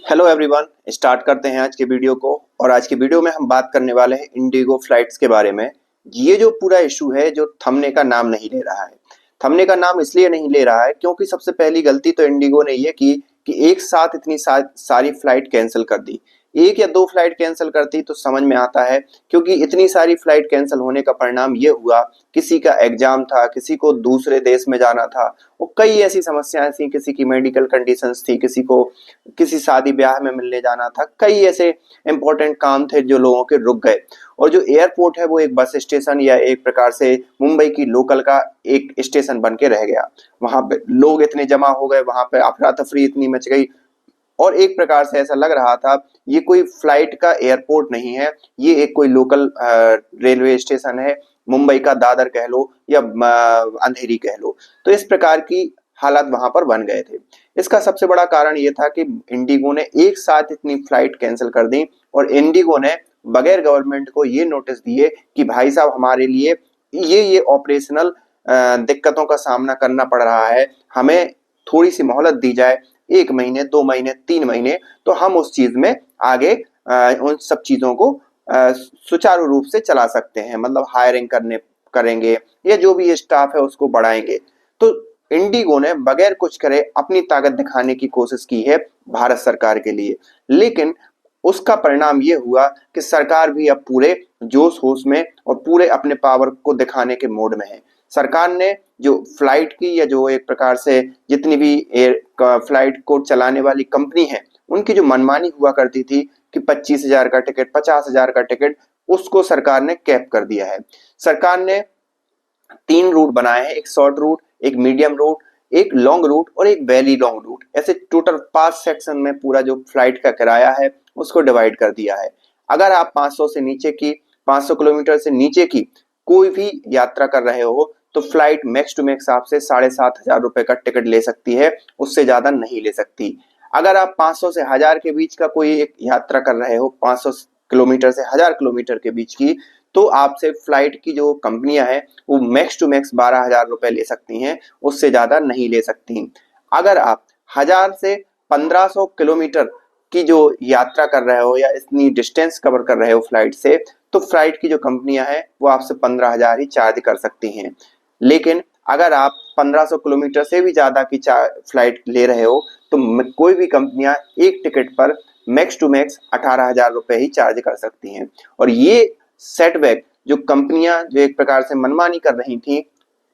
Hello everyone, start करते हैं आज के वीडियो को। और आज के वीडियो में हम बात करने वाले हैं इंडिगो फ्लाइट्स के बारे में। ये जो पूरा इशू है जो थमने का नाम नहीं ले रहा है। थमने का नाम इसलिए नहीं ले रहा है क्योंकि सबसे पहली गलती तो इंडिगो ने ये की कि एक साथ इतनी सारी फ्लाइट कैंसिल कर दी। एक या दो फ्लाइट कैंसिल करती तो समझ में आता है, क्योंकि इतनी सारी फ्लाइट कैंसिल होने का परिणाम ये हुआ, किसी का एग्जाम था, किसी को दूसरे देश में जाना था, वो कई ऐसी समस्याएं थी, किसी की मेडिकल कंडीशंस थी, किसी को किसी शादी ब्याह में मिलने जाना था, कई ऐसे इंपॉर्टेंट काम थे जो लोगों के रुक गए। और जो एयरपोर्ट है वो एक बस स्टेशन या एक प्रकार से मुंबई की लोकल का एक स्टेशन बन के रह गया। वहां पे लोग इतने जमा हो गए, वहां पे अफरा तफरी इतनी मच गई, और एक प्रकार से ऐसा लग रहा था ये कोई फ्लाइट का एयरपोर्ट नहीं है, ये एक कोई लोकल रेलवे स्टेशन है, मुंबई का दादर कह लो या अंधेरी कह लो। तो इस प्रकार की हालात वहां पर बन गए थे। इसका सबसे बड़ा कारण ये था कि इंडिगो ने एक साथ इतनी फ्लाइट कैंसिल कर दी, और इंडिगो ने बगैर गवर्नमेंट को ये नोटिस दिए कि भाई साहब हमारे लिए ये ऑपरेशनल दिक्कतों का सामना करना पड़ रहा है, हमें थोड़ी सी मोहलत दी जाए, 1 महीने 2 महीने 3 महीने, तो हम उस चीज में आगे उन सब चीजों को सुचारू रूप से चला सकते हैं, मतलब हायरिंग करेंगे या जो भी स्टाफ है उसको बढ़ाएंगे। तो इंडिगो ने बगैर कुछ करे अपनी ताकत दिखाने की कोशिश की है भारत सरकार के लिए, लेकिन उसका परिणाम ये हुआ कि सरकार भी अब पूरे जोश होश में और पूरे अपने पावर को दिखाने के मोड में है। सरकार ने जो फ्लाइट की या जो एक प्रकार से जितनी भी एयर फ्लाइट को चलाने वाली कंपनी है, उनकी जो मनमानी हुआ करती थी कि 25,000 का टिकट, 50,000 का टिकट, उसको सरकार ने कैप कर दिया है। सरकार ने 3 रूट बनाए हैं, एक शॉर्ट रूट, एक मीडियम रूट, एक लॉन्ग रूट और एक वेरी लॉन्ग रूट। ऐसे टोटल 5 सेक्शन में पूरा जो फ्लाइट का किराया है उसको डिवाइड कर दिया है। अगर आप 500 से नीचे की 500 किलोमीटर से नीचे की कोई भी यात्रा कर रहे हो तो फ्लाइट मैक्स टू मैक्स आपसे 7,500 रुपए का टिकट ले सकती है, उससे ज्यादा नहीं ले सकती। अगर आप 500 से 1000 के बीच का कोई एक यात्रा कर रहे हो, 500 किलोमीटर से 1000 किलोमीटर के बीच की, तो आपसे फ्लाइट की जो कंपनियां हैं वो मैक्स टू मैक्स 12,000 रुपए ले सकती हैं, उससे ज्यादा नहीं ले सकती। अगर आप 1000 से 1500 किलोमीटर की जो यात्रा कर रहे हो या इतनी डिस्टेंस कवर कर रहे हो फ्लाइट से, तो फ्लाइट की जो कंपनियां हैं वो आपसे 15,000 ही चार्ज कर सकती हैं। लेकिन अगर आप 1500 किलोमीटर से भी ज्यादा की फ्लाइट ले रहे हो तो कोई भी कंपनियां एक टिकट पर मैक्स टू मैक्स 18,000 रुपए ही चार्ज कर सकती हैं। और ये सेटबैक जो कंपनियां जो एक प्रकार से मनमानी कर रही थी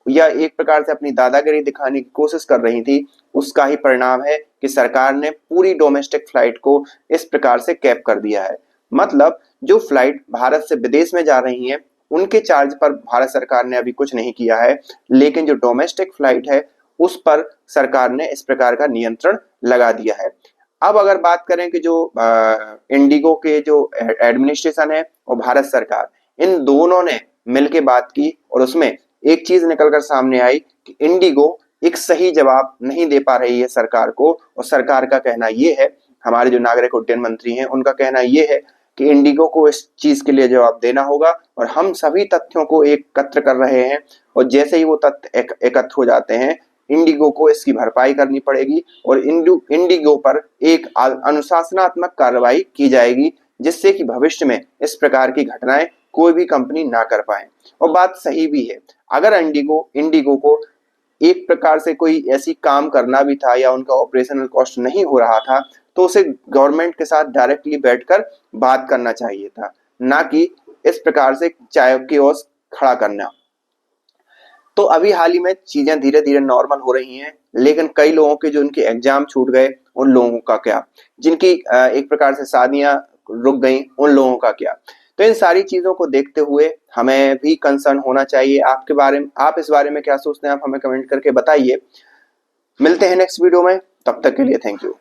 या एक प्रकार से अपनी दादागिरी दिखाने की कोशिश कर रही थी, उसका ही परिणाम है कि सरकार ने पूरी डोमेस्टिक फ्लाइट को इस प्रकार से कैप कर दिया है। मतलब जो फ्लाइट भारत से विदेश में जा रही हैं उनके चार्ज पर भारत सरकार ने अभी कुछ नहीं किया है, लेकिन जो डोमेस्टिक फ्लाइट है उस पर सरकार ने इस प्रकार का नियंत्रण लगा दिया है। अब अगर बात करें कि जो इंडिगो के जो एडमिनिस्ट्रेशन है और भारत सरकार, इन दोनों ने मिलकर बात की और उसमें एक चीज निकलकर सामने आई कि इंडिगो एक सही जवाब नहीं दे पा रही है सरकार को। और सरकार का कहना यह है, हमारे जो नागरिक उड्डयन मंत्री हैं उनका कहना यह है कि इंडिगो को इस चीज के लिए जवाब देना होगा, और हम सभी तथ्यों को एकत्र कर रहे हैं, और जैसे ही वो तथ्य एकत्र हो जाते हैं इंडिगो को इसकी भरपाई करनी पड़ेगी और इंडिगो पर एक अनुशासनात्मक कार्रवाई की जाएगी, जिससे कि भविष्य में इस प्रकार की घटनाएं कोई भी कंपनी ना कर पाए। और बात सही भी है, अगर इंडिगो को एक प्रकार से कोई ऐसी काम करना भी था या उनका ऑपरेशनल कॉस्ट नहीं हो रहा था तो उसे गवर्नमेंट के साथ डायरेक्टली बैठकर बात करना चाहिए था, ना कि इस प्रकार से चायोस खड़ा करना। तो अभी हाल ही में चीजें धीरे धीरे नॉर्मल हो रही हैं, लेकिन कई लोगों के जो उनके एग्जाम छूट गए उन लोगों का क्या, जिनकी एक प्रकार से शादियां रुक गई उन लोगों का क्या। तो इन सारी चीजों को देखते हुए हमें भी कंसर्न होना चाहिए। आपके बारे में, आप इस बारे में क्या सोचते हैं, आप हमें कमेंट करके बताइए। मिलते हैं नेक्स्ट वीडियो में, तब तक के लिए थैंक यू।